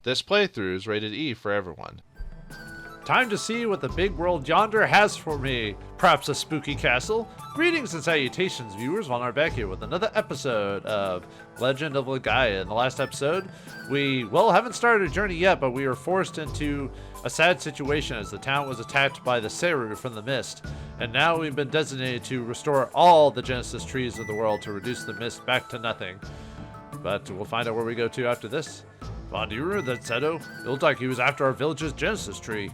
This playthrough is rated E for everyone. Time to see what the big world yonder has for me. Perhaps a spooky castle? Greetings and salutations, viewers. Vaughn back here with another episode of Legend of Legaia. In the last episode, we, haven't started a journey yet, but we were forced into a sad situation as the town was attacked by the Seru from the mist. And now we've been designated to restore all the Genesis trees of the world to reduce the mist back to nothing. But we'll find out where we go to after this. Vaughn, do you remember that Seru? It looked like he was after our village's Genesis tree.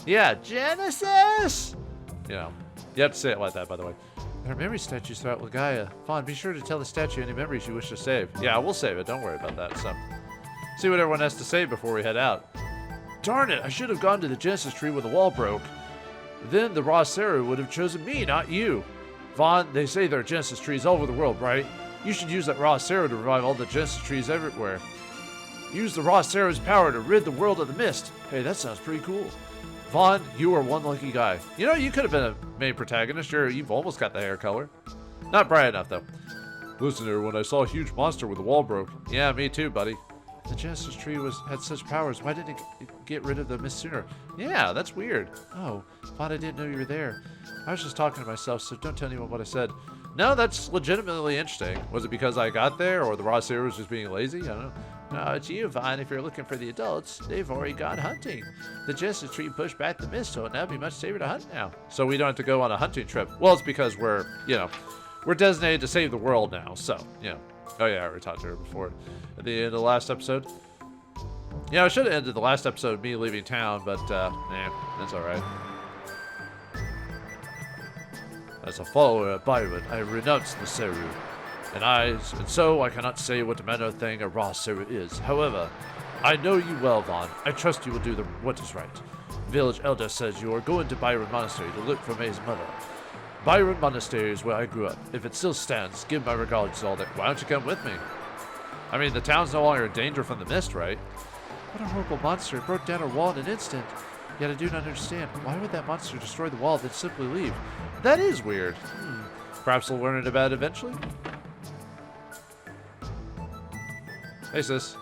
Yeah, Genesis! You know, you have to say it like that, by the way. There are memory statues throughout Legaia. Vaughn, be sure to tell the statue any memories you wish to save. Yeah, we'll save it. Don't worry about that. So, see what everyone has to say before we head out. Darn it, I should have gone to the Genesis tree when the wall broke. Then the raw Seru would have chosen me, not you. Vaughn, they say there are Genesis trees all over the world, right? You should use that raw Seru to revive all the Genesis trees everywhere. Use the raw Seru's power to rid the world of the mist. Hey, that sounds pretty cool. Vaughn, you are one lucky guy. You know, you could have been a main protagonist. You've almost got the hair color. Not bright enough, though. Listen, everyone, I saw a huge monster when the wall broke. Yeah, me too, buddy. The Genesis tree had such powers. Why didn't it get rid of the mist sooner? Yeah, that's weird. Oh, Vaughn, I didn't know you were there. I was just talking to myself, so don't tell anyone what I said. No, that's legitimately interesting. Was it because I got there, or the raw Seru was just being lazy? I don't know. No, it's you, Vaughn. If you're looking for the adults, they've already gone hunting. The Genesis tree pushed back the mist, so it'll be much safer to hunt now. So we don't have to go on a hunting trip. Well, it's because we're designated to save the world now. So, Oh yeah, I already talked to her before. At the end of the last episode. Yeah, I should have ended the last episode of me leaving town, but that's alright. As a follower of Biron, I renounce the Seru. And so I cannot say what manner of thing a raw Seru is. However, I know you well, Vaughn. I trust you will do what is right. Village elder says you are going to Biron Monastery to look for May's mother. Biron Monastery is where I grew up. If it still stands, give my regards to all that. Why don't you come with me? I mean, the town's no longer in danger from the mist, right? What a horrible monster. It broke down our wall in an instant. Yet I do not understand. Why would that monster destroy the wall, then simply leave? That is weird. Perhaps we'll learn it about it eventually? Hey, sis.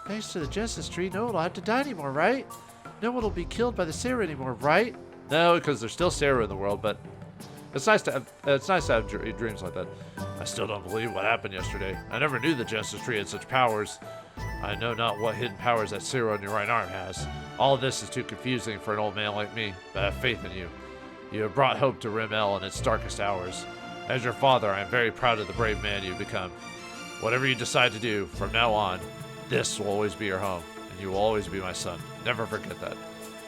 Thanks to the Genesis tree, no one will have to die anymore, right? No one will be killed by the Seru anymore, right? No, because there's still Seru in the world, but it's nice to have dreams like that. I still don't believe what happened yesterday. I never knew the Genesis tree had such powers. I know not what hidden powers that Seru on your right arm has. All this is too confusing for an old man like me, but I have faith in you. You have brought hope to Rimmel in its darkest hours. As your father, I am very proud of the brave man you've become. Whatever you decide to do, from now on, this will always be your home, and you will always be my son. Never forget that.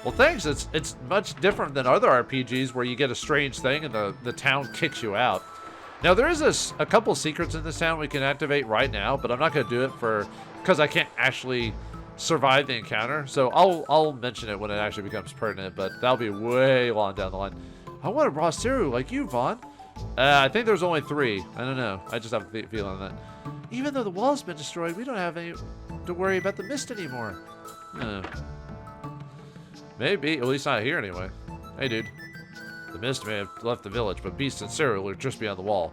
Well, thanks. It's much different than other RPGs where you get a strange thing and the town kicks you out. Now, there is a couple secrets in this town we can activate right now, but I'm not going to do it because I can't actually survive the encounter. So I'll mention it when it actually becomes pertinent, but that'll be way long down the line. I want a raw Seru like you, Vaughn. I think there's only 3. I don't know. I just have a feeling on that. Even though the wall's been destroyed, we don't have any to worry about the mist anymore. Maybe. At least not here anyway. Hey, dude. The mist may have left the village, but beasts and Seru are just beyond the wall.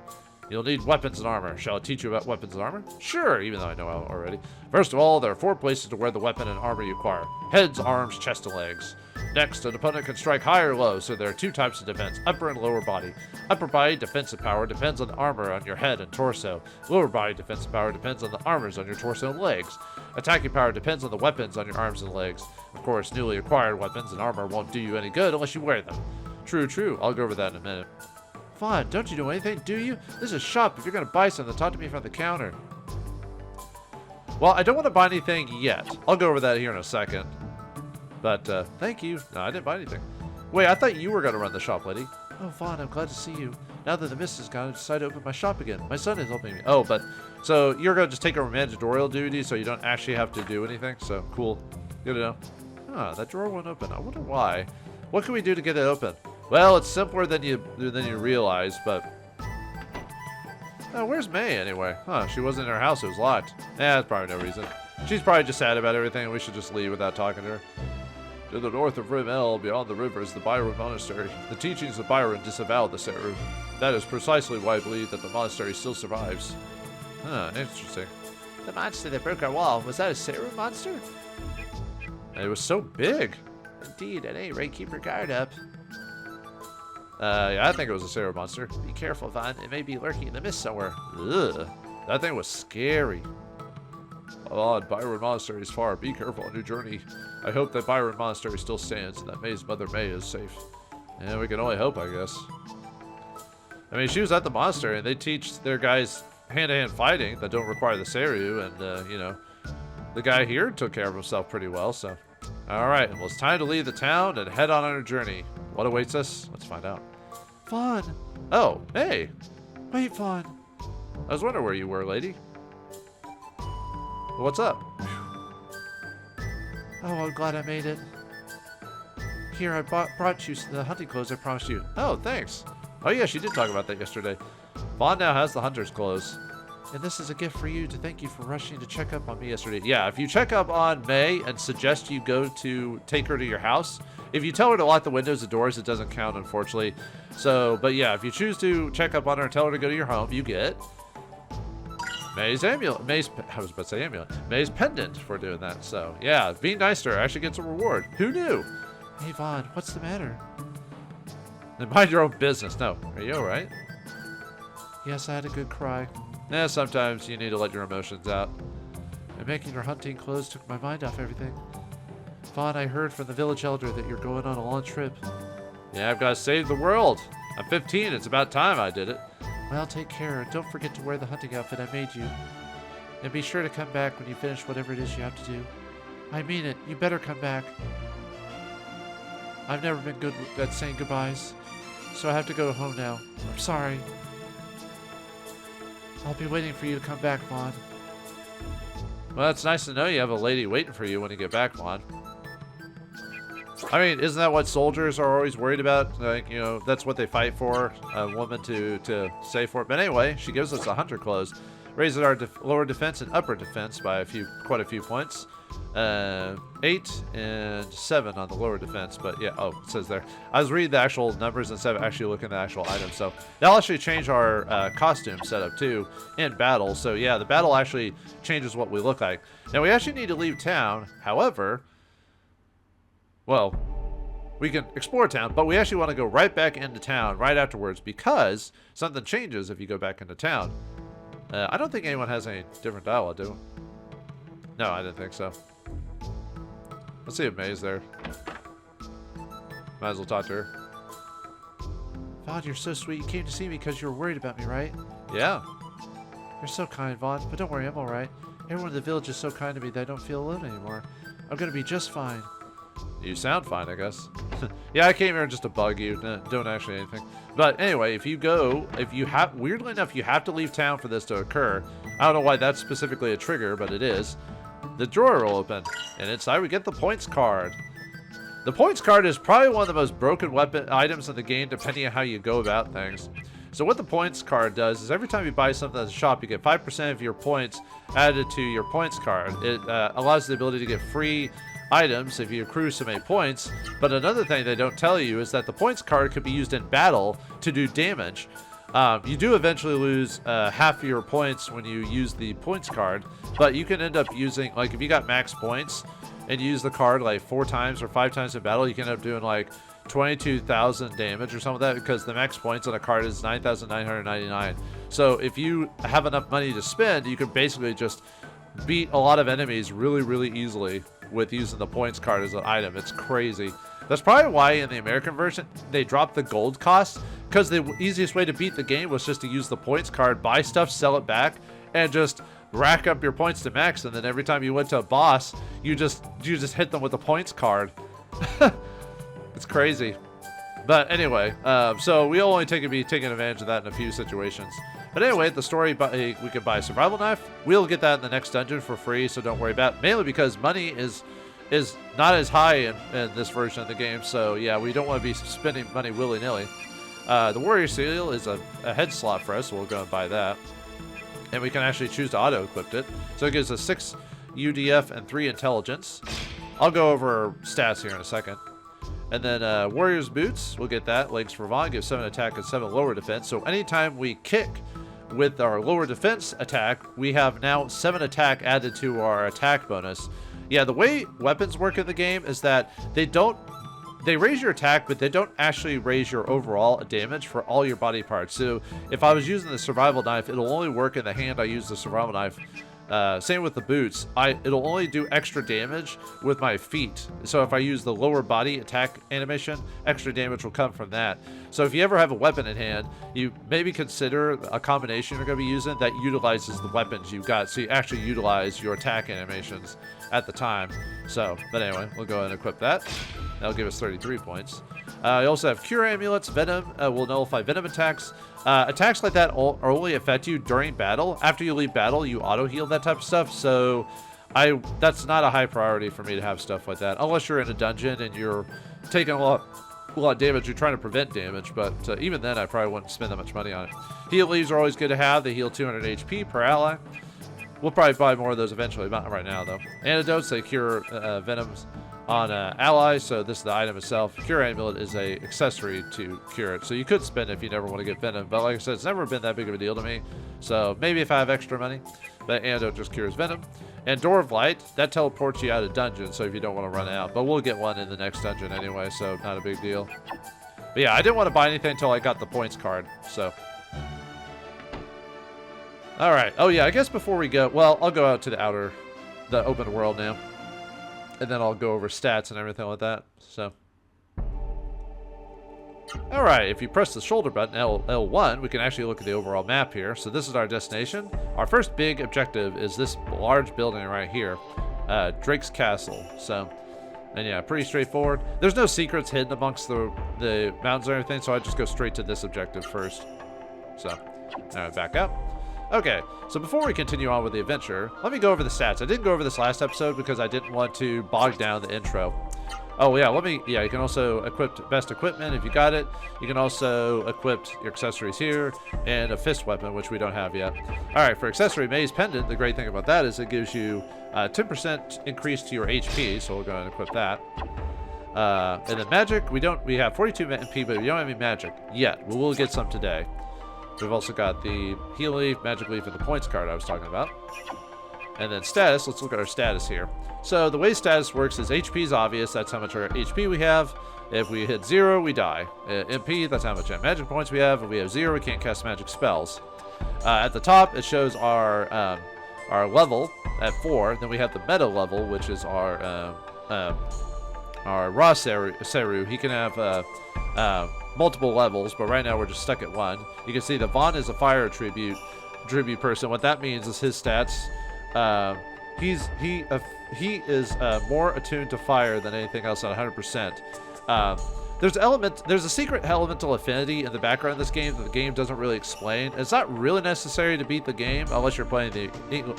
You'll need weapons and armor. Shall I teach you about weapons and armor? Sure, even though I know already. First of all, there are 4 places to wear the weapon and armor you acquire. Heads, arms, chest, and legs. Next, an opponent can strike high or low, so there are 2 types of defense, upper and lower body. Upper body defensive power depends on the armor on your head and torso. Lower body defensive power depends on the armors on your torso and legs. Attacking power depends on the weapons on your arms and legs. Of course, newly acquired weapons and armor won't do you any good unless you wear them. True. I'll go over that in a minute. Vaughn, don't you know anything, do you? This is a shop. If you're going to buy something, talk to me from the counter. Well, I don't want to buy anything yet. I'll go over that here in a second. But, thank you. No, I didn't buy anything. Wait, I thought you were going to run the shop, lady. Oh, Vaughn, I'm glad to see you. Now that the mist is gone, I decided to open my shop again. My son is helping me. Oh, but, so you're going to just take over managerial duty so you don't actually have to do anything? So, cool. Good to know. That drawer won't open. I wonder why. What can we do to get it open? Well, it's simpler than you realize, but... where's May, anyway? She wasn't in her house. It was locked. That's probably no reason. She's probably just sad about everything, and we should just leave without talking to her. To the north of Rimmel, beyond the river, is the Biron Monastary. The teachings of Biron disavow the Seru. That is precisely why I believe that the monastery still survives. Interesting. The monster that broke our wall, was that a Seru monster? It was so big. Indeed, at any rate, keep your guard up. Yeah, I think it was a Seru monster. Be careful, Vahn. It may be lurking in the mist somewhere. Ugh. That thing was scary. Oh, Biron Monastery is far. Be careful on your journey. I hope that Biron Monastery still stands and that May's mother May is safe. And we can only hope, I guess. I mean, she was at the monastery, and they teach their guys hand-to-hand fighting that don't require the Seru, and, you know, the guy here took care of himself pretty well, so. Alright, well, it's time to leave the town and head on our journey. What awaits us? Let's find out. Vaughn! Oh, hey! Wait, Vaughn. I was wondering where you were, lady. What's up? Oh, I'm glad I made it. Here, I brought you the hunting clothes I promised you. Oh, thanks. Oh, yeah, she did talk about that yesterday. Vaughn now has the hunter's clothes. And this is a gift for you to thank you for rushing to check up on me yesterday. Yeah, if you check up on May and suggest you go to take her to your house, if you tell her to lock the windows and doors, it doesn't count, unfortunately. So, but yeah, if you choose to check up on her and tell her to go to your home, you get May's amulet. I was about to say amulet. May's pendant for doing that. So, yeah, being nice to her actually gets a reward. Who knew? Hey, Vaughn, what's the matter? Then mind your own business. No, are you alright? Yes, I had a good cry. Yeah, sometimes you need to let your emotions out. And making your hunting clothes took my mind off everything. Vaughn, I heard from the village elder that you're going on a long trip. Yeah, I've got to save the world. I'm 15. It's about time I did it. Well, take care, and don't forget to wear the hunting outfit I made you. And be sure to come back when you finish whatever it is you have to do. I mean it. You better come back. I've never been good at saying goodbyes, so I have to go home now. I'm sorry. I'll be waiting for you to come back, Vaughn. Well, it's nice to know you have a lady waiting for you when you get back, Vaughn. I mean, isn't that what soldiers are always worried about? Like, you know, that's what they fight for, a woman to save for. But anyway, she gives us the hunter clothes. Raises our lower defense and upper defense by quite a few points. 8 and 7 on the lower defense, but yeah, oh, it says there. I was reading the actual numbers instead of actually looking at the actual items, so that'll actually change our costume setup too in battle. So yeah, the battle actually changes what we look like. Now we actually need to leave town, however, well, we can explore town, but we actually want to go right back into town right afterwards because something changes if you go back into town. I don't think anyone has any different dialogue, do? No, I didn't think so. Let's see if May's there. Might as well talk to her. Vaughn, you're so sweet. You came to see me because you were worried about me, right? Yeah. You're so kind, Vaughn. But don't worry, I'm alright. Everyone in the village is so kind to me that I don't feel alone anymore. I'm gonna be just fine. You sound fine, I guess. Yeah, I came here just to bug you. Don't actually anything. But anyway, if you have, weirdly enough, you have to leave town for this to occur. I don't know why that's specifically a trigger, but it is. The drawer will open, and inside we get the points card. The points card is probably one of the most broken weapon items in the game, depending on how you go about things. So what the points card does is every time you buy something at the shop, you get 5% of your points added to your points card. It allows the ability to get free items if you accrue so many points. But another thing they don't tell you is that the points card could be used in battle to do damage. You do eventually lose half of your points when you use the points card, but you can end up using, like if you got max points and you use the card like 4 times or 5 times in battle, you can end up doing like 22,000 damage or something like that because the max points on a card is 9,999. So if you have enough money to spend, you can basically just beat a lot of enemies really, really easily with using the points card as an item. It's crazy. That's probably why in the American version they dropped the gold cost, because the easiest way to beat the game was just to use the points card, buy stuff, sell it back, and just rack up your points to max. And then every time you went to a boss, you just hit them with the points card. It's crazy. But anyway, so we'll only be taking advantage of that in a few situations. But anyway, the story, we can buy a survival knife. We'll get that in the next dungeon for free, so don't worry about it. Mainly because money is not as high in this version of the game. So yeah, we don't want to be spending money willy-nilly. The warrior seal is a head slot for us, so we'll go and buy that. And we can actually choose to auto-equip it. So it gives us 6 UDF and 3 intelligence. I'll go over stats here in a second. And then warrior's boots, we'll get that. Legs for Vaughn, gives 7 attack and 7 lower defense. So anytime we kick with our lower defense attack, we have now 7 attack added to our attack bonus. Yeah, the way weapons work in the game is that they raise your attack, but they don't actually raise your overall damage for all your body parts. So if I was using the survival knife, it'll only work in the hand I use the survival knife. Same with the boots. It'll only do extra damage with my feet. So if I use the lower body attack animation, extra damage will come from that. So if you ever have a weapon in hand, you maybe consider a combination you're going to be using that utilizes the weapons you've got. So you actually utilize your attack animations at the time. So, but anyway, we'll go ahead and equip that. That'll give us 33 points. You also have Cure Amulets. Venom will nullify Venom attacks. Attacks like that are only affect you during battle. After you leave battle, you auto-heal that type of stuff. So that's not a high priority for me to have stuff like that. Unless you're in a dungeon and you're taking a lot of damage. You're trying to prevent damage. But even then, I probably wouldn't spend that much money on it. Heal leaves are always good to have. They heal 200 HP per ally. We'll probably buy more of those eventually. Not right now, though. Antidotes, they cure venoms on allies, so this is the item itself. Cure Amulet is a accessory to cure it, so you could spend it if you never want to get venom, but like I said, it's never been that big of a deal to me, so maybe if I have extra money. But Antidote just cures venom. And Door of Light, that teleports you out of dungeon, so if you don't want to run out, but we'll get one in the next dungeon anyway, so not a big deal. But yeah, I didn't want to buy anything until I got the points card, so alright. Oh yeah, I guess before we go, well, I'll go out to the open world now. And then I'll go over stats and everything like that. So, alright, if you press the shoulder button, L1, we can actually look at the overall map here. So this is our destination. Our first big objective is this large building right here, Drake's Castle. So, and yeah, pretty straightforward. There's no secrets hidden amongst the mountains or anything, so I just go straight to this objective first. So, alright, back up. Okay, so before we continue on with the adventure, let me go over the stats. I didn't go over this last episode because I didn't want to bog down the intro. Oh yeah, you can also equip best equipment if you got it. You can also equip your accessories here and a fist weapon, which we don't have yet. Alright, for accessory Maze Pendant, the great thing about that is it gives you 10% increase to your HP, so we'll go and equip that. And then magic, we have 42 MP, but we don't have any magic yet. We will get some today. We've also got the heal leaf, magic leaf, and the points card I was talking about. And then status, let's look at our status here. So the way status works is HP is obvious, that's how much our HP we have. If we hit 0, we die. MP, that's how much magic points we have. If we have 0, we can't cast magic spells. At the top, it shows our level at 4. Then we have the meta level, which is our raw Seru. He can have multiple levels, but right now we're just stuck at 1. You can see that Vaughn is a fire tribute person. What that means is his stats. He is more attuned to fire than anything else at 100%. There's a secret elemental affinity in the background of this game that the game doesn't really explain. It's not really necessary to beat the game unless you're playing the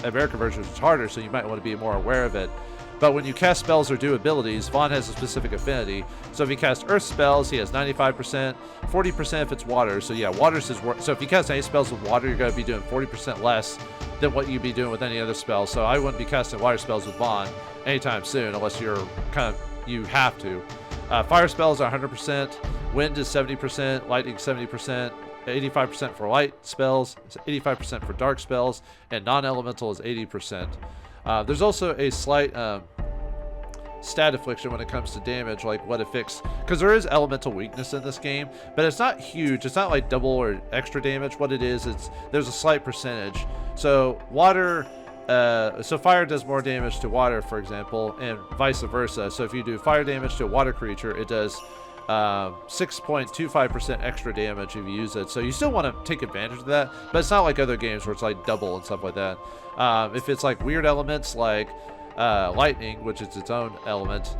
American version, which is harder, so you might want to be more aware of it. But when you cast spells or do abilities, Vaughn has a specific affinity. So if he casts earth spells, he has 95%, 40% if it's water. So yeah, water's his work. So if you cast any spells with water, you're going to be doing 40% less than what you'd be doing with any other spell. So I wouldn't be casting water spells with Vaughn anytime soon unless you have to. Fire spells are 100%, wind is 70%, lightning 70%, 85% for light spells, 85% for dark spells, and non-elemental is 80%. There's also a slight stat affliction when it comes to damage, like what affects, because there is elemental weakness in this game, but it's not huge. It's not like double or extra damage. What it is, there's a slight percentage. So water, so fire does more damage to water, for example, and vice versa. So if you do fire damage to a water creature, it does 6.25% extra damage if you use it. So you still want to take advantage of that, but it's not like other games where it's like double and stuff like that. If it's like weird elements like lightning, which is its own element,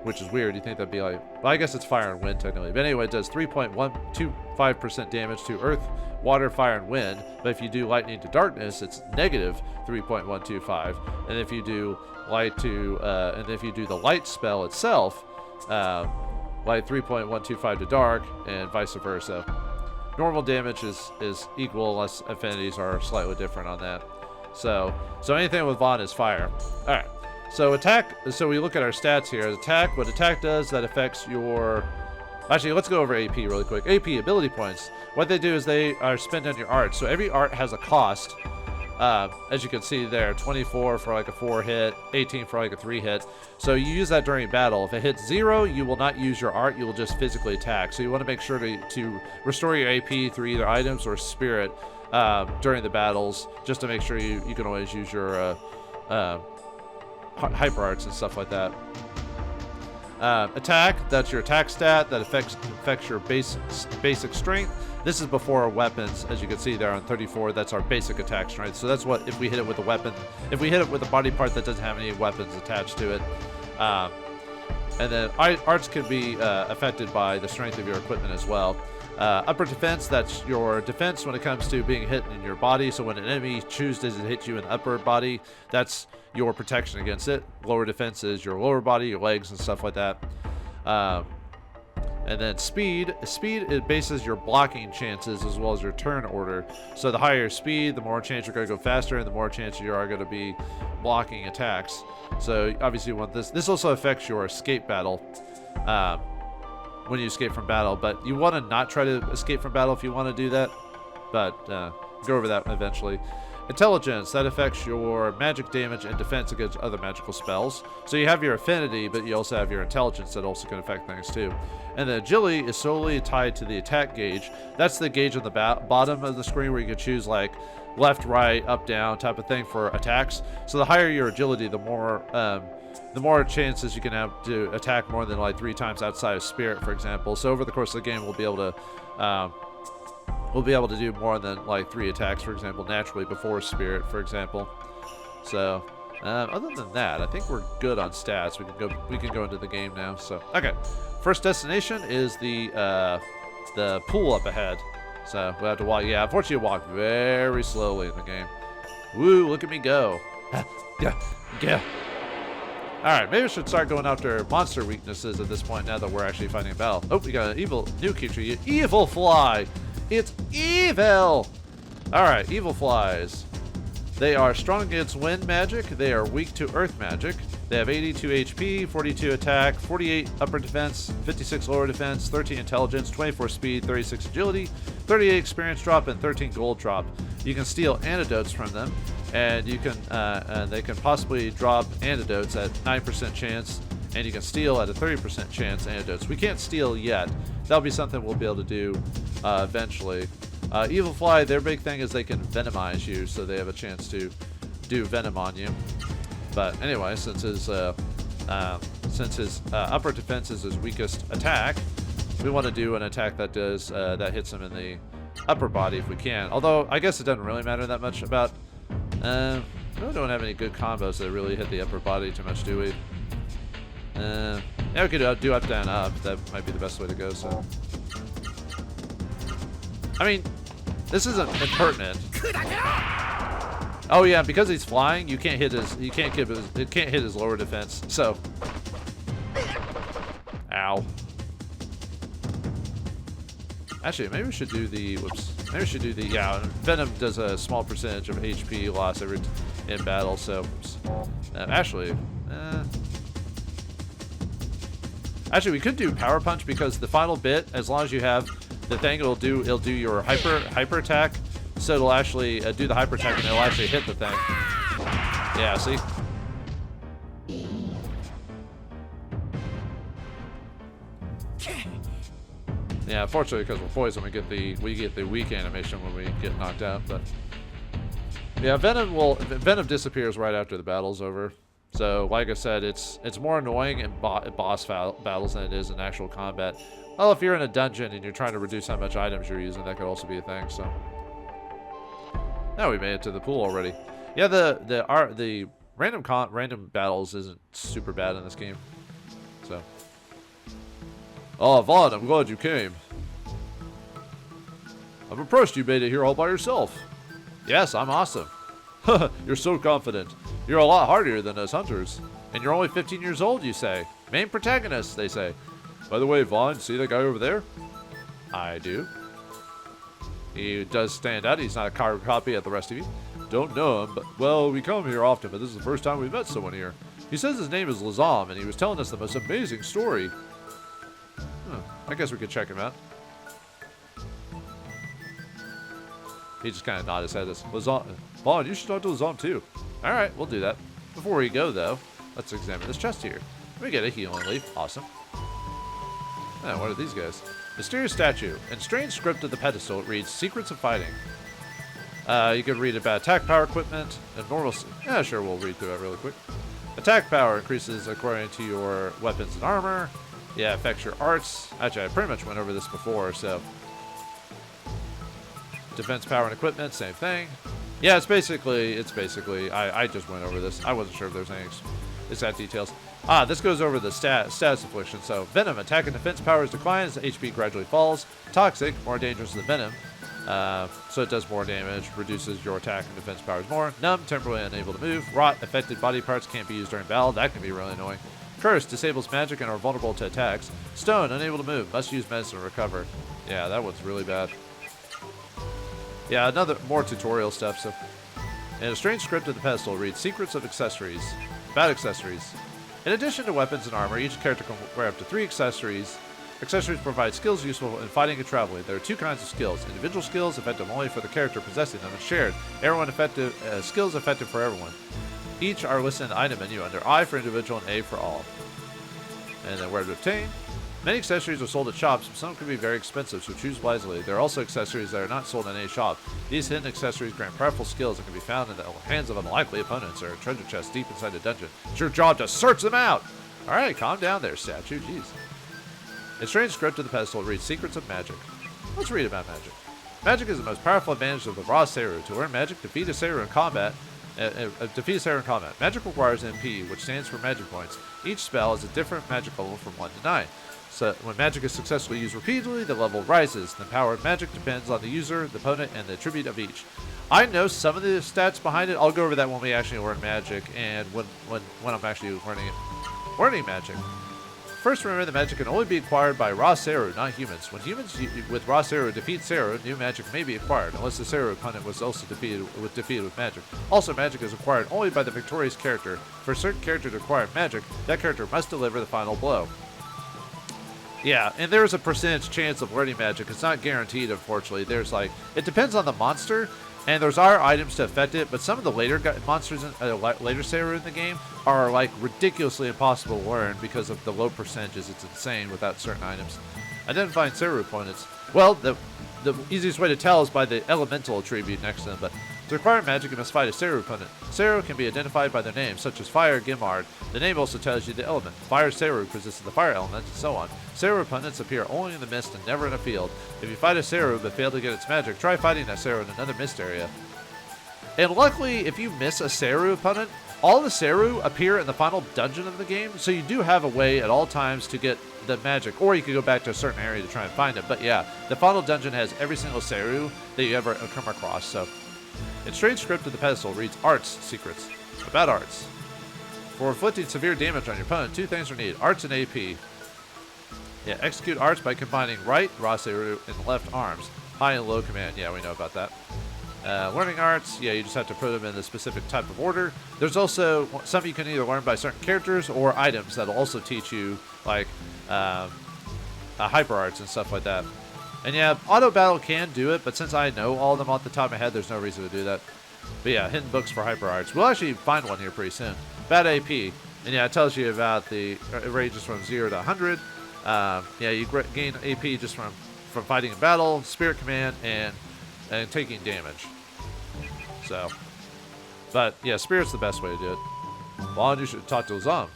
which is weird. You think that'd be like, well, I guess it's fire and wind technically. But anyway, it does 3.125% damage to earth, water, fire, and wind. But if you do lightning to darkness, it's negative 3.125. And if you do light to, and if you do the light spell itself, light 3.125 to dark, and vice versa. Normal damage is equal unless affinities are slightly different on that. So anything with Vaughn is fire. All right. So attack. So we look at our stats here. Attack. What attack does, that affects your. Actually, let's go over AP really quick. AP ability points. What they do is they are spent on your art. So every art has a cost. As you can see there, 24 for like a 4 hit, 18 for like a 3 hit. So you use that during battle. If it hits 0, you will not use your art, you will just physically attack. So you want to make sure to restore your AP through either items or spirit during the battles, just to make sure you can always use your hyper arts and stuff like that. Attack, that's your attack stat that affects your basic strength. This is before weapons, as you can see there on 34, that's our basic attack strength. So that's what, if we hit it with a weapon, if we hit it with a body part that doesn't have any weapons attached to it. And then arts can be affected by the strength of your equipment as well. Upper defense, that's your defense when it comes to being hit in your body. So when an enemy chooses to hit you in the upper body, that's your protection against it. Lower defense is your lower body, your legs and stuff like that. And then speed, it bases your blocking chances as well as your turn order. So the higher your speed, the more chance you're going to go faster, and the more chance you are going to be blocking attacks. So obviously you want this. This also affects your escape battle when you escape from battle. But you want to not try to escape from battle if you want to do that. But go over that eventually. Intelligence, that affects your magic damage and defense against other magical spells. So you have your affinity, but you also have your intelligence that also can affect things too. And then agility is solely tied to the attack gauge. That's the gauge on the bottom of the screen where you can choose like left, right, up, down type of thing for attacks. So the higher your agility, the more chances you can have to attack more than like 3 times outside of spirit, for example. So over the course of the game, we'll be able to do more than like 3 attacks, for example, naturally before spirit, for example. So other than that, I think we're good on stats. We can go into the game now. So okay, first destination is the pool up ahead. So we'll have to walk. Yeah, unfortunately, walk very slowly in the game. Woo! Look at me go. Yeah. All right, maybe we should start going after monster weaknesses at this point now that we're actually fighting a battle. Oh, we got an evil new creature. Evil fly. It's evil! Alright, evil flies. They are strong against wind magic. They are weak to earth magic. They have 82 HP, 42 attack, 48 upper defense, 56 lower defense, 13 intelligence, 24 speed, 36 agility, 38 experience drop, and 13 gold drop. You can steal antidotes from them, and you can they can possibly drop antidotes at 9% chance, and you can steal at a 30% chance antidotes. We can't steal yet. That'll be something we'll be able to do eventually. Evil Fly, their big thing is they can venomize you, so they have a chance to do venom on you. But anyway, since his upper defense is his weakest attack, we want to do an attack that does that hits him in the upper body if we can. Although I guess it doesn't really matter that much about. We really don't have any good combos that really hit the upper body too much, do we? Yeah, we could do up, down, up. That might be the best way to go. So, I mean, this isn't impertinent. Oh yeah, because he's flying, you can't hit his. You can't give his. It can't hit his lower defense. So, ow. Actually, maybe we should do the. Whoops. Maybe we should do the. Yeah, Venom does a small percentage of HP loss every in battle. So, actually. Actually, we could do Power Punch because the final bit, as long as you have the thing, it'll do your hyper attack. So it'll actually do the hyper attack and it'll actually hit the thing. Yeah, see? Yeah, fortunately, because we're poisoned, we get the weak animation when we get knocked out. But yeah, Venom disappears right after the battle's over. So, like I said, it's more annoying in boss battles than it is in actual combat. Well, if you're in a dungeon and you're trying to reduce how much items you're using, that could also be a thing. So, now we made it to the pool already. Yeah, the random battles isn't super bad in this game. So, oh, Vaughn, I'm glad you came. I'm impressed you made it here all by yourself. Yes, I'm awesome. You're so confident. You're a lot hardier than us hunters. And you're only 15 years old, you say. Main protagonist, they say. By the way, Vaughn, see that guy over there? I do. He does stand out. He's not a carbon copy of the rest of you. Don't know him, but, well, we come here often, but this is the first time we've met someone here. He says his name is Lazam, and he was telling us the most amazing story. I guess we could check him out. He just kind of nodded his head as, Vaughn, you should talk to Lazam too. Alright, we'll do that. Before we go, though, let's examine this chest here. We get a healing leaf. Awesome. Oh, what are these guys? Mysterious statue. In strange script of the pedestal, it reads, Secrets of Fighting. You can read about attack power equipment and normal... Yeah, sure, we'll read through that really quick. Attack power increases according to your weapons and armor. Yeah, affects your arts. Actually, I pretty much went over this before, so... Defense power and equipment, same thing. Yeah, it's basically, I just went over this. I wasn't sure if there's any exact details. This goes over the status affliction. So, Venom, attack and defense powers decline as the HP gradually falls. Toxic, more dangerous than Venom. So it does more damage, reduces your attack and defense powers more. Numb, temporarily unable to move. Rot, affected body parts can't be used during battle. That can be really annoying. Curse, disables magic and are vulnerable to attacks. Stone, unable to move. Must use medicine to recover. Yeah, that one's really bad. Yeah, more tutorial stuff. So, in a strange script of the pedestal, reads Secrets of Accessories. Bad accessories. In addition to weapons and armor, each character can wear up to 3 accessories. Accessories provide skills useful in fighting and traveling. There are 2 kinds of skills. Individual skills, effective only for the character possessing them, and shared. Skills effective for everyone. Each are listed in the item menu under I for individual and A for all. And then where to obtain. Many accessories are sold at shops, but some can be very expensive, so choose wisely. There are also accessories that are not sold in any shop. These hidden accessories grant powerful skills that can be found in the hands of unlikely opponents or treasure chests deep inside the dungeon. It's your job to search them out! Alright, calm down there, statue. Jeez. In strange script of the pedestal, reads Secrets of Magic. Let's read about magic. Magic is the most powerful advantage of the raw Seru. To learn magic, defeat a Seru in combat. Magic requires MP, which stands for magic points. Each spell is a different magic level from 1 to 9. So when magic is successfully used repeatedly, the level rises. The power of magic depends on the user, the opponent, and the attribute of each. I know some of the stats behind it. I'll go over that when we actually learn magic and when I'm actually learning magic. First, remember that magic can only be acquired by raw Seru, not humans. When humans with raw Seru defeat Seru, new magic may be acquired, unless the Seru opponent was also defeated with magic. Also, magic is acquired only by the victorious character. For a certain character to acquire magic, that character must deliver the final blow. Yeah, and there's a percentage chance of learning magic. It's not guaranteed, unfortunately. It depends on the monster, and there's our items to affect it, but some of the later monsters, later Seru in the game, are ridiculously impossible to learn because of the low percentages. It's insane without certain items. Identifying Seru opponents. Well, the easiest way to tell is by the elemental attribute next to them, but to acquire magic, you must fight a Seru opponent. Seru can be identified by their names, such as Fire Gimard. The name also tells you the element. Fire Seru possesses the fire element, and so on. Seru opponents appear only in the mist and never in a field. If you fight a Seru but fail to get its magic, try fighting that Seru in another mist area. And luckily, if you miss a Seru opponent, all the Seru appear in the final dungeon of the game, so you do have a way at all times to get the magic, or you could go back to a certain area to try and find it. But yeah, the final dungeon has every single Seru that you ever come across, so... In strange script of the pedestal reads Arts Secrets. About arts. For inflicting severe damage on your opponent, 2 things are needed. Arts and AP. Yeah, execute arts by combining right, raw Seru, and left arms. High and low command. Yeah, we know about that. Learning arts, yeah, you just have to put them in a specific type of order. There's also some you can either learn by certain characters or items that'll also teach you, hyper arts and stuff like that. And yeah, auto battle can do it, but since I know all of them off the top of my head, there's no reason to do that. But yeah, hidden books for hyper arts. We'll actually find one here pretty soon. Bad AP. And yeah, it tells you about it ranges from 0 to 100. Yeah, you gain AP just from fighting in battle, spirit command, and taking damage. So, but yeah, spirit's the best way to do it. Vaughn, you should talk to Lazam.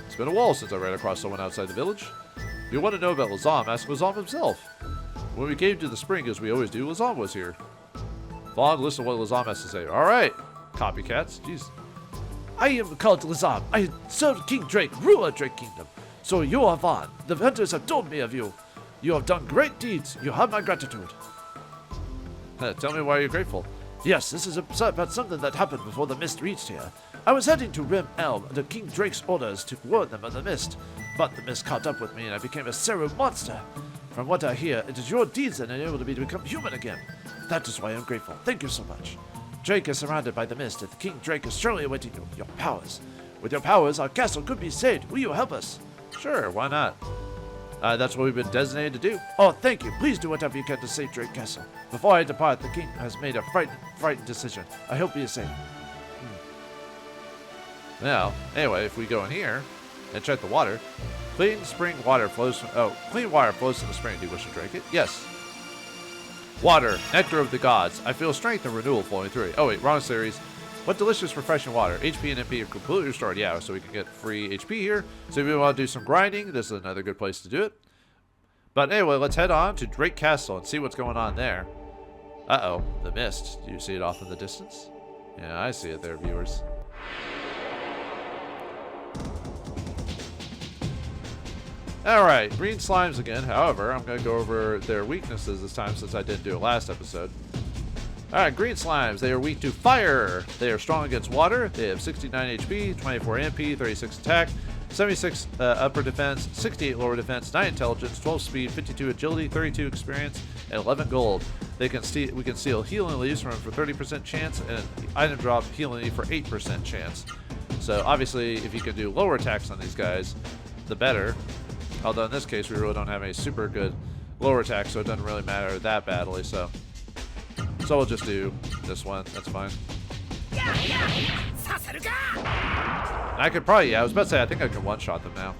It's been a while since I ran across someone outside the village. If you want to know about Lazam, ask Lazam himself. When we came to the spring, as we always do, Lazam was here. Vaughn, listen to what Lazam has to say. All right, copycats. Jeez. I am called Lazam. I served King Drake, ruler Drake Kingdom. So you are Vahn. The hunters have told me of you. You have done great deeds. You have my gratitude. Tell me why you're grateful. Yes, this is about something that happened before the mist reached here. I was heading to Rim Elm under King Drake's orders to warn them of the mist, but the mist caught up with me and I became a Seru monster. From what I hear, it is your deeds that enabled me to become human again. That is why I'm grateful. Thank you so much. Drake is surrounded by the mist, and King Drake is surely awaiting your powers. With your powers, our castle could be saved. Will you help us? Sure, why not? That's what we've been designated to do. Oh, thank you. Please do whatever you can to save Drake Castle. Before I depart, the king has made a frightened decision. I hope he is safe. Now, anyway, if we go in here and check the water, clean water flows from the spring. Do you wish to drink it? Yes. Water, nectar of the gods. I feel strength and renewal flowing through it. Oh wait, wrong series. What delicious, refreshing water. HP and MP are completely restored. Yeah, so we can get free HP here. So if we want to do some grinding, this is another good place to do it. But anyway, let's head on to Drake Castle and see what's going on there. Uh-oh, the mist. Do you see it off in the distance? Yeah, I see it there, viewers. Alright, green slimes again. However, I'm going to go over their weaknesses this time since I didn't do it last episode. Alright, green slimes. They are weak to fire. They are strong against water. They have 69 HP, 24 MP, 36 attack, 76 upper defense, 68 lower defense, 9 intelligence, 12 speed, 52 agility, 32 experience, and 11 gold. We can steal healing leaves from them for 30% chance and item drop healing leaf for 8% chance. So obviously, if you can do lower attacks on these guys, the better. Although in this case, we really don't have any super good lower attacks, so it doesn't really matter that badly. So we'll just do this one. That's fine. I could probably, I was about to say, I think I can one-shot them now.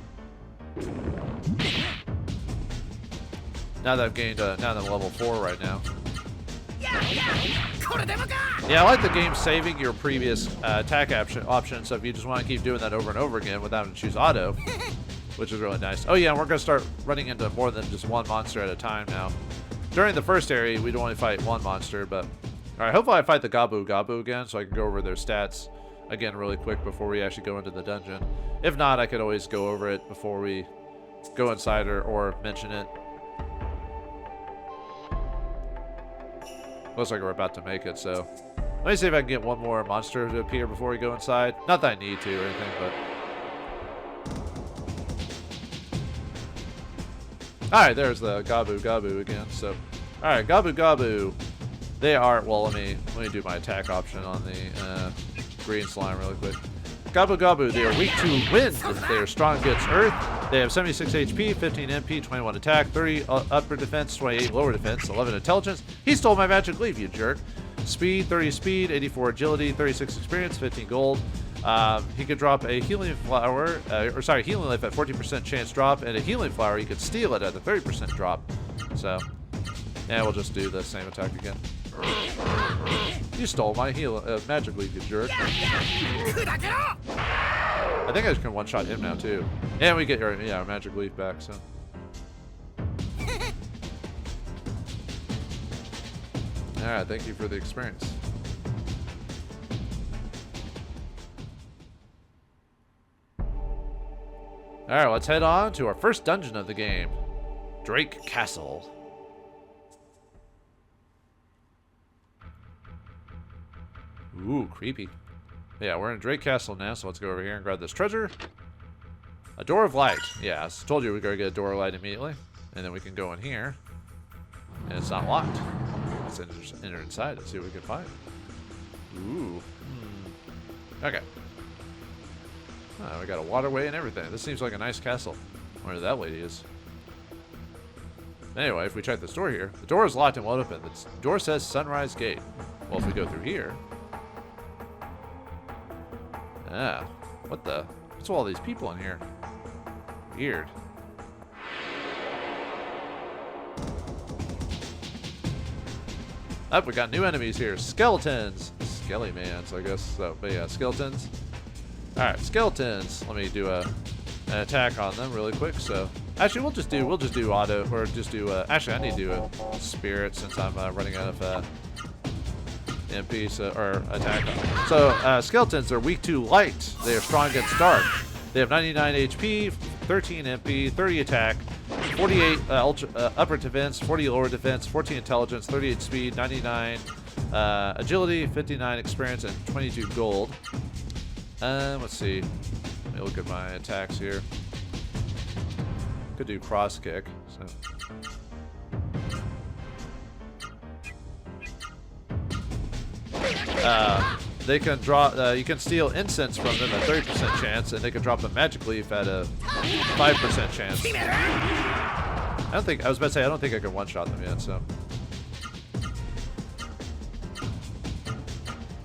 Now that I've gained, now that I'm level 4 right now. Yeah, I like the game saving your previous attack option, so if you just want to keep doing that over and over again without having to choose auto, which is really nice. Oh yeah, and we're going to start running into more than just one monster at a time now. During the first area, we'd only fight one monster, but... Alright, hopefully I fight the Gabu again, so I can go over their stats again really quick before we actually go into the dungeon. If not, I could always go over it before we go inside or mention it. Looks like we're about to make it, so... Let me see if I can get one more monster to appear before we go inside. Not that I need to or anything, but... Alright, there's the Gabu again, so... Alright, Gabu. They are... Well, let me do my attack option on the green slime really quick. Gabu, they are weak to wind. They are strong against earth. They have 76 HP, 15 MP, 21 attack, 30 upper defense, 28 lower defense, 11 intelligence. He stole my magic leaf, you jerk. Speed, 30 speed, 84 agility, 36 experience, 15 gold. He could drop a healing flower, healing leaf at 40% chance drop, and a healing flower, he could steal it at a 30% drop. So, yeah, we'll just do the same attack again. You stole my magic leaf, you jerk. I think I just can one-shot him now, too. And we get our magic leaf back, so. Alright, thank you for the experience. Alright, let's head on to our first dungeon of the game. Drake Castle. Ooh, creepy. Yeah, we're in Drake Castle now, so let's go over here and grab this treasure. A door of light. Yeah, I told you we're going to get a door of light immediately. And then we can go in here. And it's not locked. Let's enter inside and see what we can find. Ooh. Okay. Oh, we got a waterway and everything. This seems like a nice castle. I wonder who that lady is. Anyway, if we check this door here, the door is locked and won't open. The door says Sunrise Gate. Well, if we go through here... Ah, what the? What's all these people in here? Weird. Oh, we got new enemies here. Skeletons. Skelly-mans, I guess. So, but yeah, skeletons. Alright, skeletons. Let me do an attack on them really quick. So, actually, we'll just do auto, or just do, actually, I need to do a spirit since I'm running out of, MP, or attack. So, skeletons are weak to light. They are strong against dark. They have 99 HP, 13 MP, 30 attack, 48 upper defense, 40 lower defense, 14 intelligence, 38 speed, 99 agility, 59 experience, and 22 gold. Let's see. Let me look at my attacks here. Could do cross kick. So. They can draw. You can steal incense from them at 30% chance, and they can drop a magic leaf at a 5% chance. I was about to say, I don't think I can one-shot them yet, so.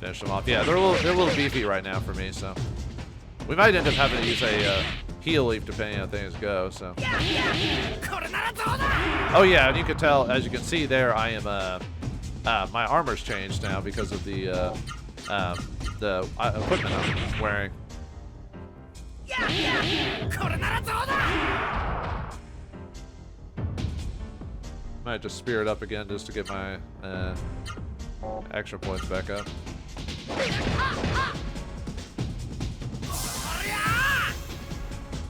Finish them off. Yeah, they're a little beefy right now for me, so. We might end up having to use a heal leaf depending on how things go, so. Oh yeah, and you can tell, as you can see there, I am, my armor's changed now because of the equipment I'm wearing. Might just spear it up again just to get my extra points back up.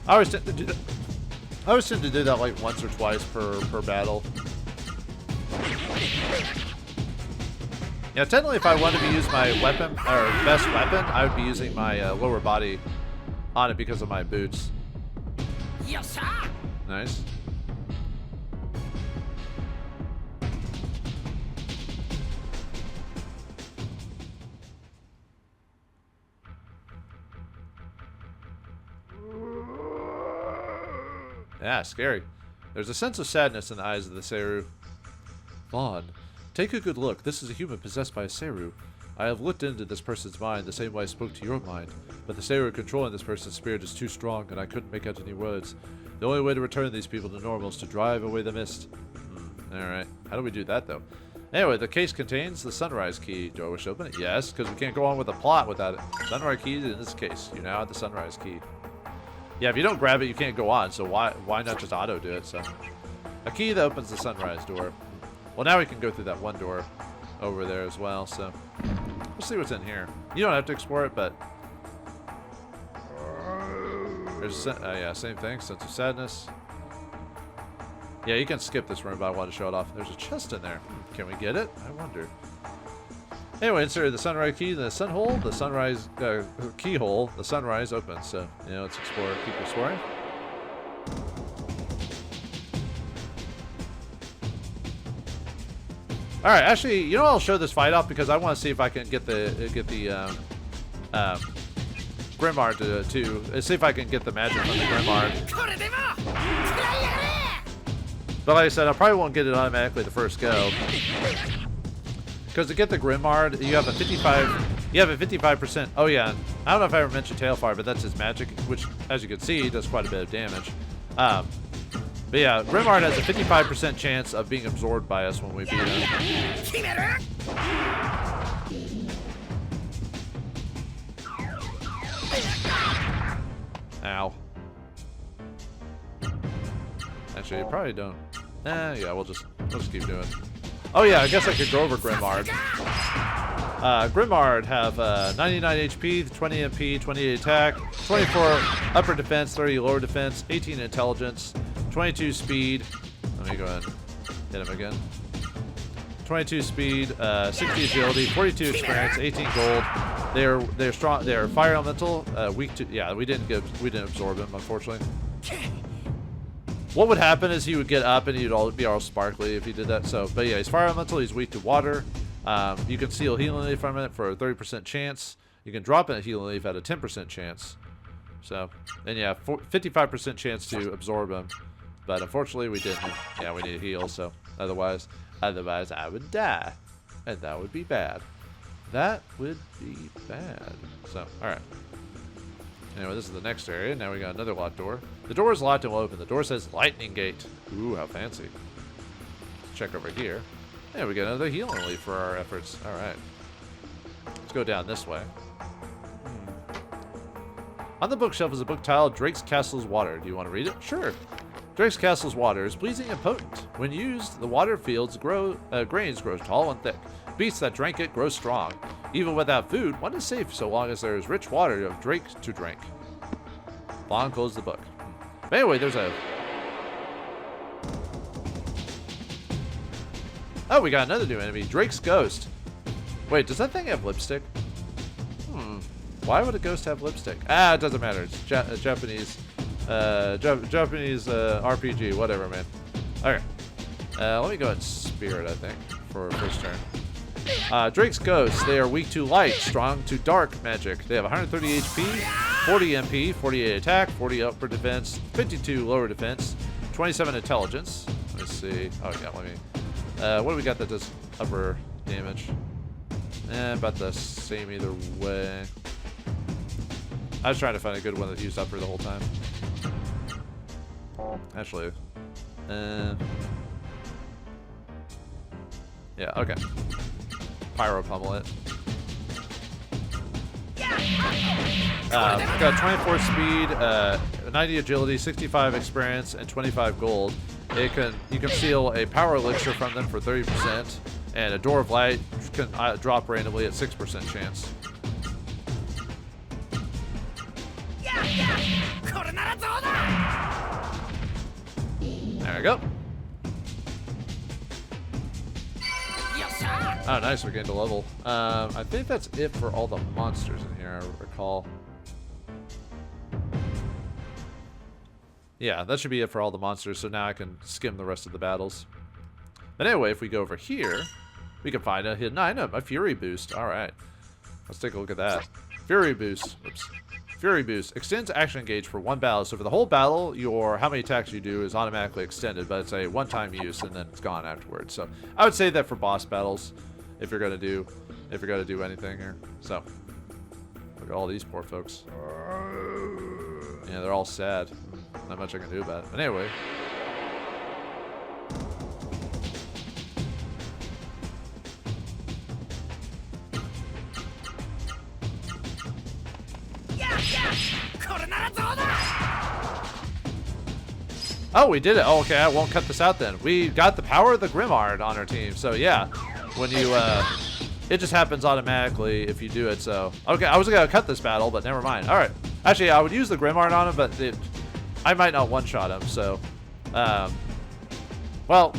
I always tend to do that. I always tend to do that like once or twice per battle. Yeah, technically, if I wanted to use my weapon or best weapon, I would be using my lower body on it because of my boots. Nice. Yeah, scary. There's a sense of sadness in the eyes of the Seru. Vaughn, take a good look. This is a human possessed by a Seru. I have looked into this person's mind the same way I spoke to your mind, but the Seru controlling this person's spirit is too strong, and I couldn't make out any words. The only way to return these people to normal is to drive away the mist. Alright. How do we do that, though? Anyway, the case contains the sunrise key. Do I wish to open it? Yes, because we can't go on with the plot without it. Sunrise key in this case. You now have the sunrise key. Yeah, if you don't grab it, you can't go on, so why not just auto do it, so. A key that opens the sunrise door. Well, now we can go through that one door over there as well, so. We'll see what's in here. You don't have to explore it, but. There's, yeah, same thing, sense of sadness. Yeah, you can skip this room, but I want to show it off. There's a chest in there. Can we get it? I wonder. Anyway, insert the sunrise key, the sun hole, the sunrise keyhole, the sunrise opens. So, you know, let's explore, keep exploring. All right, actually, you know, I'll show this fight off because I want to see if I can get the Grimmard to see if I can get the magic from the Grimmard. But like I said, I probably won't get it automatically the first go. Because to get the Grimmard, you have a 55%. Oh yeah, I don't know if I ever mentioned Tailfire, but that's his magic, which, as you can see, does quite a bit of damage. But yeah, Grimmard has a 55% chance of being absorbed by us when we beat him. Ow. Actually, you probably don't. Yeah, we'll just keep doing it. Oh yeah, I guess I could go over Grimmard. Grimmard have 99 HP, 20 MP, 28 attack, 24 upper defense, 30 lower defense, 18 intelligence, 22 speed. Let me go ahead and hit him again. 22 speed, 60 agility, 42 experience, 18 gold. They're strong. They're fire elemental. Weak to, yeah, we didn't absorb him, unfortunately. What would happen is he would get up and he'd be all sparkly if he did that. So, but yeah, he's fire elemental. He's weak to water. You can steal healing leaf from it for a 30% chance. You can drop in a healing leaf at a 10% chance. So, and yeah, 55% chance to absorb him. But unfortunately, we didn't. Yeah, we need a heal. So otherwise I would die, and that would be bad. That would be bad. So, all right. Anyway, this is the next area. Now we got another locked door. The door is locked and will open. The door says Lightning Gate. Ooh, how fancy. Let's check over here. Yeah, we got another healing leaf for our efforts. All right. Let's go down this way. On the bookshelf is a book titled Drake's Castle's Water. Do you want to read it? Sure. Drake's Castle's water is pleasing and potent. When used, the water fields grains grow tall and thick. Beasts that drink it grow strong. Even without food, one is safe so long as there is rich water of Drake to drink. Vaughn closed the book. But anyway, there's a... Oh, we got another new enemy. Drake's Ghost. Wait, does that thing have lipstick? Why would a ghost have lipstick? Ah, it doesn't matter. It's Japanese... Japanese RPG, whatever, man. Okay. Let me go ahead and spear it, I think, for first turn. Drake's Ghosts. They are weak to light, strong to dark magic. They have 130 HP. 40 MP, 48 attack, 40 upper defense, 52 lower defense, 27 intelligence. Let me see. Oh yeah, let me. What do we got that does upper damage? About the same either way. I was trying to find a good one that used upper the whole time. Actually, yeah, okay. Pyro pummel it. Got 24 speed, 90 agility, 65 experience, and 25 gold. You can steal a power elixir from them for 30%, and a door of light can drop randomly at 6% chance. There we go. Oh, nice. We gained a level. I think that's it for all the monsters in here, I recall. Yeah, that should be it for all the monsters, so now I can skim the rest of the battles. But anyway, if we go over here, we can find a hidden item, a Fury Boost. All right. Let's take a look at that. Fury Boost. Oops. Fury Boost extends action gauge for one battle. So for the whole battle, your how many attacks you do is automatically extended, but it's a one-time use and then it's gone afterwards. So I would say that for boss battles, if you're gonna do anything here. So look at all these poor folks. Yeah, they're all sad. Not much I can do about it. But anyway. Oh, we did it. Oh, okay, I won't cut this out then. We got the power of the Grimard on our team. So yeah, when you, it just happens automatically if you do it. So, okay, I was gonna cut this battle, but never mind. All right. Actually, I would use the Grimard on him, but I might not one-shot him. So, well,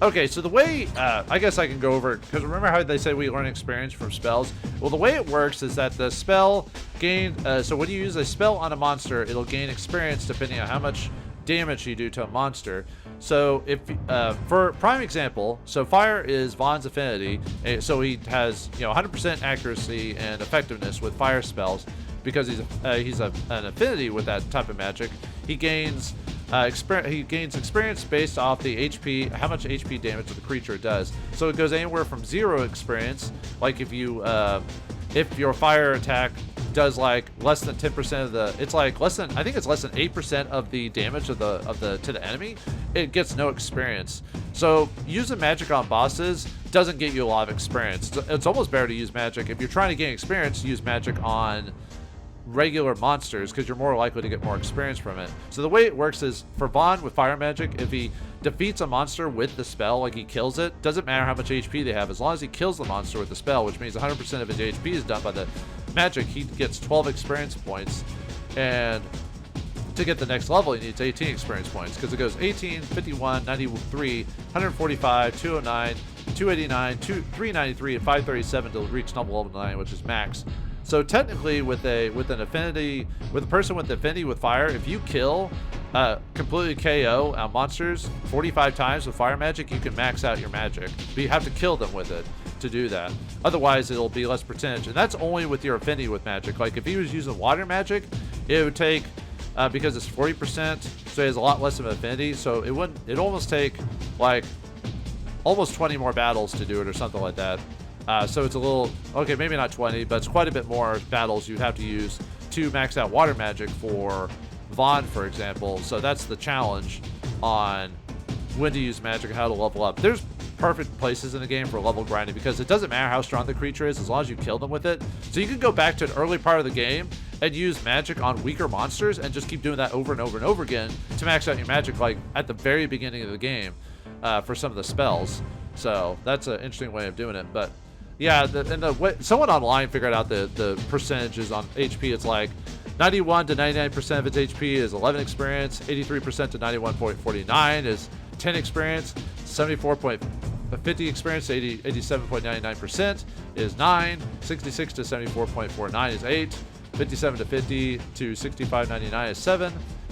okay, so the way, I guess I can go over it, because remember how they say we learn experience from spells? Well, the way it works is that the spell so when you use a spell on a monster, it'll gain experience depending on how much damage you do to a monster. So if for prime example, so fire is Vaughn's affinity, so he has 100% accuracy and effectiveness with fire spells because he's an affinity with that type of magic. He gains experience based off the HP, how much HP damage the creature does. So it goes anywhere from 0 experience, like if your fire attack does like less than 10% of the, it's like less than, I think it's less than 8% of the damage of the to the enemy, it gets no experience. So using magic on bosses doesn't get you a lot of experience. It's almost better to use magic if you're trying to gain experience. Use magic on regular monsters because you're more likely to get more experience from it. So the way it works is for Vaughn with fire magic, if he defeats a monster with the spell, like he kills it, doesn't matter how much HP they have, as long as he kills the monster with the spell, which means 100% of his HP is done by the magic, he gets 12 experience points. And to get the next level, he needs 18 experience points because it goes 18, 51, 93, 145, 209, 289, 393, and 537 to reach level 9, which is max. So technically, with a person with affinity with fire, if you kill, completely KO monsters 45 times with fire magic, you can max out your magic. But you have to kill them with it to do that. Otherwise, it'll be less percentage, and that's only with your affinity with magic. Like if he was using water magic, it would take because it's 40%, so he has a lot less of an affinity. So it'd almost take like almost 20 more battles to do it or something like that. So it's a little, okay, maybe not 20, but it's quite a bit more battles you'd have to use to max out water magic for Vaughn, for example. So that's the challenge on when to use magic and how to level up. There's perfect places in the game for level grinding because it doesn't matter how strong the creature is as long as you kill them with it. So you can go back to an early part of the game and use magic on weaker monsters and just keep doing that over and over and over again to max out your magic like at the very beginning of the game for some of the spells. So that's an interesting way of doing it. But yeah, someone online figured out the percentages on HP. It's like 91 to 99% of its HP is 11 experience, 83% to 91.49 is 10 experience, 74.50 experience to 87.99% is 9, 66 to 74.49 is 8, 57 to 50 to 65.99 is 7,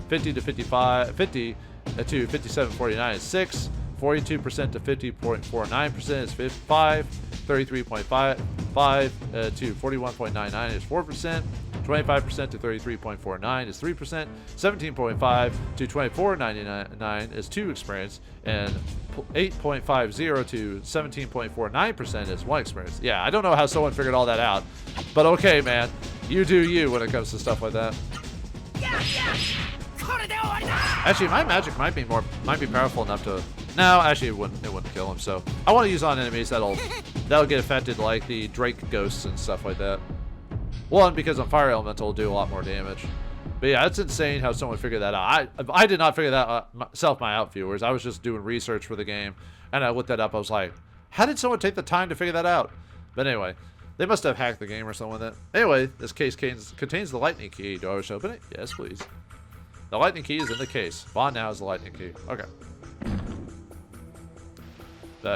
50 to 50 to 57.49 is 6, 42% to 50.49% is 5, 33.55 to 41.99 is 4%, 25% to 33.49 is 3%, 17.5 to 24.99 is 2 experience, and 8.50 to 17.49% is 1 experience. Yeah, I don't know how someone figured all that out, but okay, man. You do you when it comes to stuff like that. Actually, my magic might be powerful enough to. No, actually, it wouldn't kill him. So I want to use on enemies that'll get affected, like the Drake ghosts and stuff like that. One, because on fire elemental will do a lot more damage. But yeah, it's insane how someone figured that out. I did not figure that out myself, viewers. I was just doing research for the game, and I looked that up. I was like, how did someone take the time to figure that out? But anyway, they must have hacked the game or something like that. Anyway, this case contains the lightning key. Do I wish to open it? Yes, please. The lightning key is in the case. Vaughn now has the lightning key. Okay.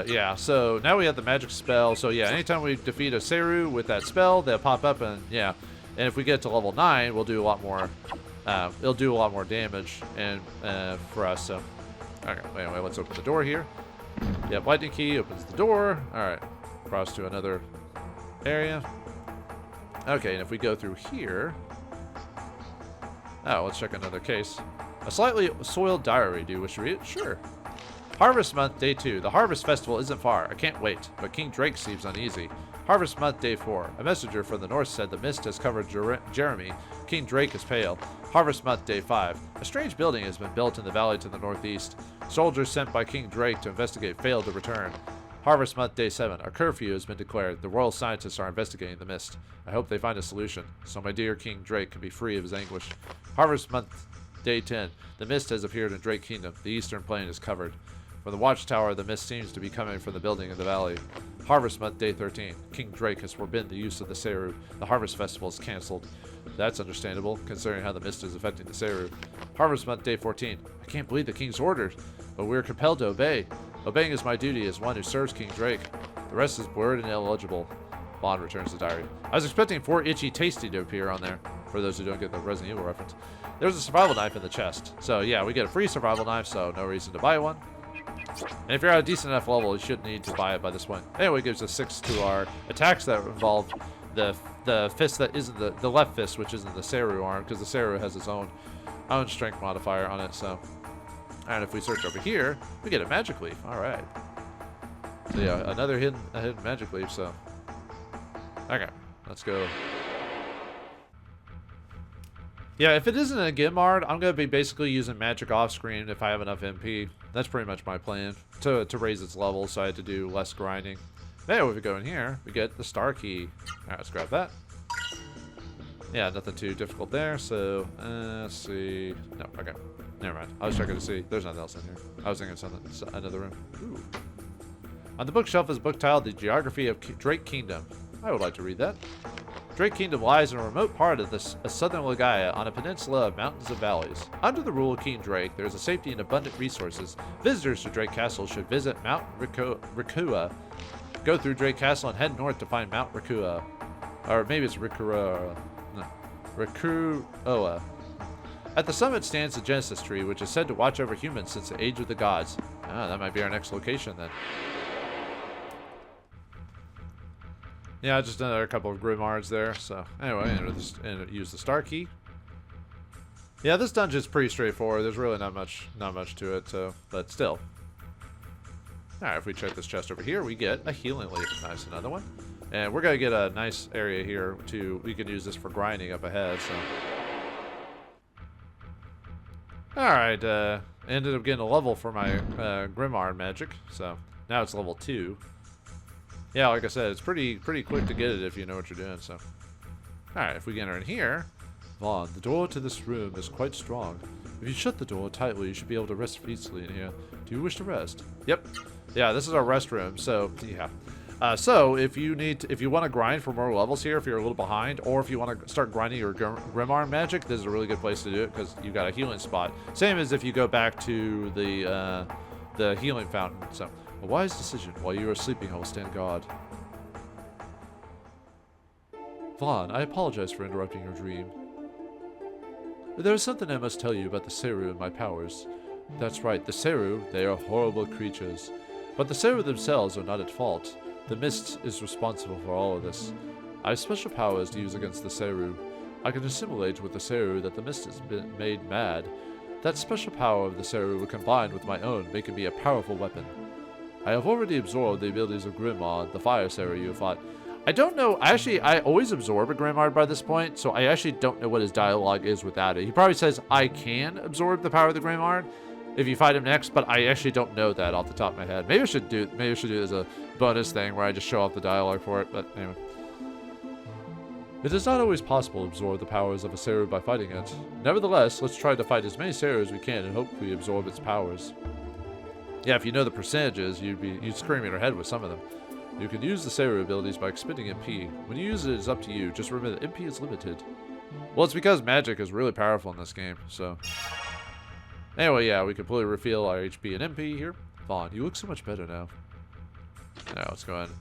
Yeah, so now we have the magic spell. So yeah, anytime we defeat a Seru with that spell, they'll pop up, and yeah. And if we get to level 9, we'll do a lot more. It'll do a lot more damage and for us. So, okay. Anyway, let's open the door here. Yep, lightning key opens the door. All right, cross to another area. Okay, and if we go through here, let's check another case. A slightly soiled diary. Do you wish to read it? Sure. Harvest Month, Day 2. The Harvest Festival isn't far. I can't wait, but King Drake seems uneasy. Harvest Month, Day 4. A messenger from the north said the mist has covered Jeremy. King Drake is pale. Harvest Month, Day 5. A strange building has been built in the valley to the northeast. Soldiers sent by King Drake to investigate failed to return. Harvest Month, Day 7. A curfew has been declared. The royal scientists are investigating the mist. I hope they find a solution, so my dear King Drake can be free of his anguish. Harvest Month, Day 10. The mist has appeared in Drake Kingdom. The eastern plain is covered. From the watchtower, the mist seems to be coming from the building in the valley. Harvest Month, Day 13. King Drake has forbidden the use of the Seru. The Harvest Festival is cancelled. That's understandable, considering how the mist is affecting the Seru. Harvest Month, Day 14. I can't believe the King's orders, but we're compelled to obey. Obeying is my duty as one who serves King Drake. The rest is blurred and illegible. Vaughn returns the diary. I was expecting 4 Itchy Tasty to appear on there, for those who don't get the Resident Evil reference. There's a survival knife in the chest. So yeah, we get a free survival knife, so no reason to buy one. And if you're at a decent enough level, you shouldn't need to buy it by this point. Anyway, it gives us 6 to our attacks that involve the fist that isn't the left fist, which isn't the Seru arm, because the Seru has its own strength modifier on it. So, and if we search over here, we get a magic leaf. All right. So yeah, another hidden magic leaf. So, okay, let's go. Yeah, if it isn't a Gimard, I'm going to be basically using magic off screen if I have enough MP. That's pretty much my plan, to raise its level, so I had to do less grinding. Now, if we go in here, we get the star key. Alright, let's grab that. Yeah, nothing too difficult there, so, let's see. No, okay. Never mind. I was checking to see. There's nothing else in here. I was thinking of something, another room. Ooh. On the bookshelf is a book titled The Geography of Drake Kingdom. I would like to read that. Drake Kingdom lies in a remote part of southern Legaia on a peninsula of mountains and valleys. Under the rule of King Drake, there is a safety and abundant resources. Visitors to Drake Castle should visit Mount Rikua. Go through Drake Castle and head north to find Mount Rikua. Or maybe it's Rikuoa. No. Rikuoa. At the summit stands the Genesis tree, which is said to watch over humans since the age of the gods. Ah, that might be our next location then. Yeah, just another couple of Grimards there. So anyway, and use the star key. Yeah, this dungeon's pretty straightforward. There's really not much to it. So, but still. All right, if we check this chest over here, we get a healing leaf. Nice, another one. And we're gonna get a nice area here too. We can use this for grinding up ahead. So. All right, ended up getting a level for my Grimard magic. So now it's level 2. Yeah, like I said, it's pretty quick to get it if you know what you're doing, so. Alright, if we enter in here. Vaughn, the door to this room is quite strong. If you shut the door tightly, you should be able to rest peacefully in here. Do you wish to rest? Yep. Yeah, this is our rest room, so, yeah. So, if you want to grind for more levels here, if you're a little behind, or if you want to start grinding your Grimard magic, this is a really good place to do it, because you've got a healing spot. Same as if you go back to the healing fountain, so. A wise decision. While you are sleeping, I will stand guard. Vaughn, I apologize for interrupting your dream. There is something I must tell you about the Seru and my powers. That's right, the Seru, they are horrible creatures. But the Seru themselves are not at fault. The mist is responsible for all of this. I have special powers to use against the Seru. I can assimilate with the Seru that the mist has been made mad. That special power of the Seru would combine with my own, making me a powerful weapon. I have already absorbed the abilities of Grimard, the fire Seru you fought. I don't know. I always absorb a Grimard by this point, so I actually don't know what his dialogue is without it. He probably says, I can absorb the power of the Grimard if you fight him next, but I actually don't know that off the top of my head. Maybe I should do it as a bonus thing where I just show off the dialogue for it, but anyway. It is not always possible to absorb the powers of a Seru by fighting it. Nevertheless, let's try to fight as many Seru as we can and hope we absorb its powers. Yeah, if you know the percentages, you'd scream in your head with some of them. You can use the Seru abilities by expending MP. When you use it, it's up to you. Just remember that MP is limited. Well, it's because magic is really powerful in this game, so... Anyway, yeah, we completely refill our HP and MP here. Vaughn, you look so much better now. Now, let's go ahead and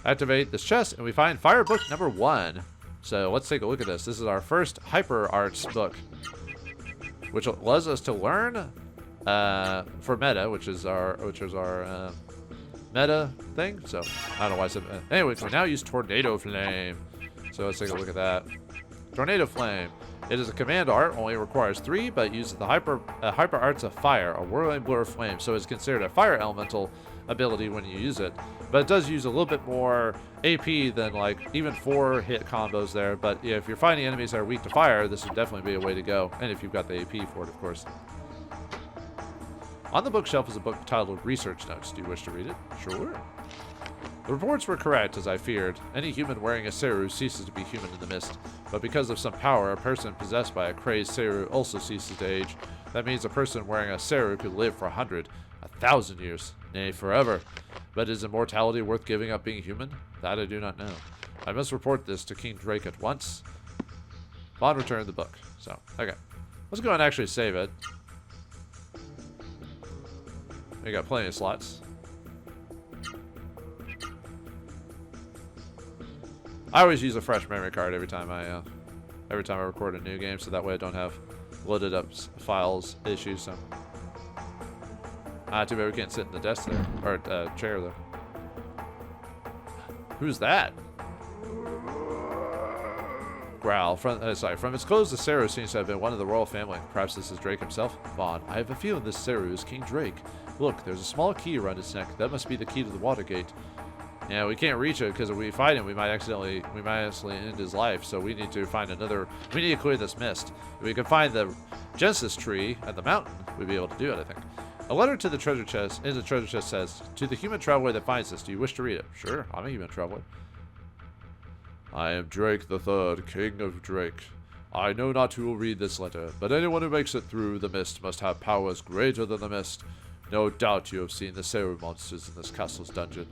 activate this chest, and we find Fire Book number 1. So, let's take a look at this. This is our first Hyper Arts book, which allows us to learn for meta, which is our meta thing. So I don't know why I said anyway, we now use Tornado Flame. So let's take a look at that. Tornado Flame. It is a command art, only requires 3, but uses the hyper arts of fire, a whirling blur of flame. So it's considered a fire elemental ability when you use it. But it does use a little bit more AP than like even 4 hit combos there. But yeah, if you're finding enemies that are weak to fire, this would definitely be a way to go. And if you've got the AP for it, of course. On the bookshelf is a book titled Research Notes. Do you wish to read it? Sure. The reports were correct, as I feared. Any human wearing a Seru ceases to be human in the mist. But because of some power, a person possessed by a crazed Seru also ceases to age. That means a person wearing a Seru could live for 100, 1,000 years, nay, forever. But is immortality worth giving up being human? That I do not know. I must report this to King Drake at once. Vaughn returned the book. So, okay. Let's go and actually save it. We got plenty of slots. I always use a fresh memory card every time I record a new game, so that way I don't have loaded up files issues. So, too bad we can't sit in the desk there or chair there. Who's that? Growl. From its clothes, the Seru seems to have been one of the royal family. Perhaps this is Drake himself. Vaughn, I have a feeling this Seru is King Drake. Look, there's a small key around its neck. That must be the key to the water gate. Yeah, we can't reach it because if we fight him, we might accidentally end his life. So we need to find another. We need to clear this mist. If we can find the Genesis tree at the mountain, we'd be able to do it, I think. A letter to the treasure chest. In the treasure chest says, "To the human traveler that finds this, do you wish to read it?" Sure, I'm a human traveler. I am Drake the Third, King of Drake. I know not who will read this letter, but anyone who makes it through the mist must have powers greater than the mist. No doubt you have seen the Seru monsters in this castle's dungeon.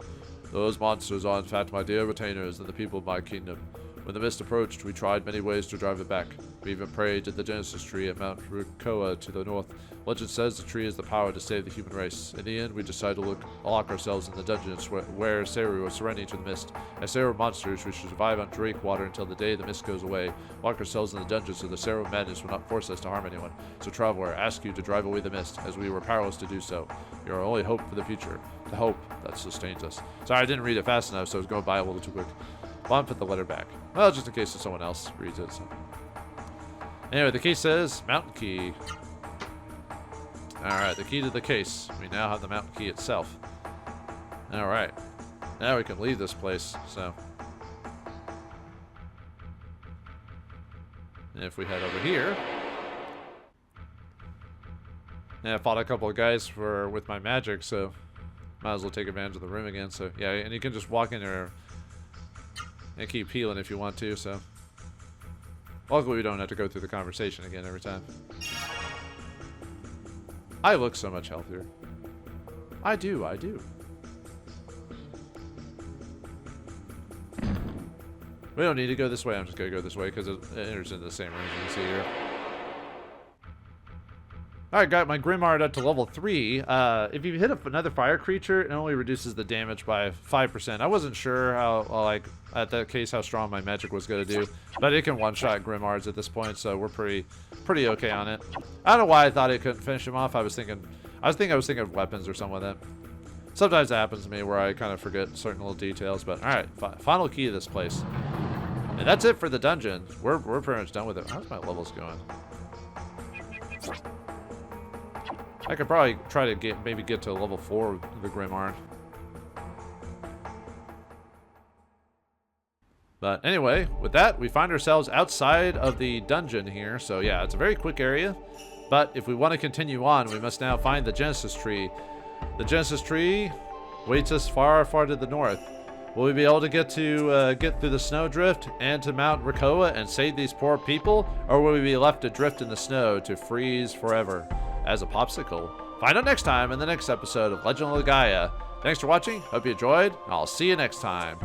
Those monsters are in fact my dear retainers and the people of my kingdom. When the mist approached, we tried many ways to drive it back. We even prayed to the Genesis tree at Mount Rukoa to the north. Legend says the tree has the power to save the human race. In the end, we decided to lock ourselves in the dungeons where Seru are surrendering to the mist. As Seru monsters, we should survive on Drake water until the day the mist goes away. Lock ourselves in the dungeons so the Seru madness will not force us to harm anyone. So, traveler, I ask you to drive away the mist, as we were powerless to do so. You are our only hope for the future. The hope that sustains us. Sorry, I didn't read it fast enough, so I was going by a little too quick. Vaughn put the letter back. Well, just in case someone else reads it. So. Anyway, the case says mountain key. Alright, the key to the case. We now have the mountain key itself. Alright. Now we can leave this place, so. And if we head over here. And I fought a couple of guys with my magic, so might as well take advantage of the room again. So yeah, and you can just walk in there and keep healing if you want to, so. Luckily we don't have to go through the conversation again every time. I look so much healthier. I do. We don't need to go this way. I'm just going to go this way because it enters into the same room as you can see here. Alright, got my Grimard up to level 3. If you hit another fire creature, it only reduces the damage by 5%. I wasn't sure how, at that case, how strong my magic was going to do. But it can one-shot Grimards at this point, so we're pretty okay on it. I don't know why I thought it couldn't finish him off. I was thinking of weapons or something like that. Sometimes that happens to me where I kind of forget certain little details, but alright, final key to this place. And that's it for the dungeon. We're pretty much done with it. How's my levels going? I could probably try to maybe get to level 4 of the Grimoire. But anyway, with that, we find ourselves outside of the dungeon here. So yeah, it's a very quick area. But if we want to continue on, we must now find the Genesis Tree. The Genesis Tree waits us far, far to the north. Will we be able to get through the snowdrift and to Mount Rakoa and save these poor people? Or will we be left adrift in the snow to freeze forever as a popsicle? Find out next time in the next episode of Legend of Legaia. Thanks for watching, hope you enjoyed, and I'll see you next time.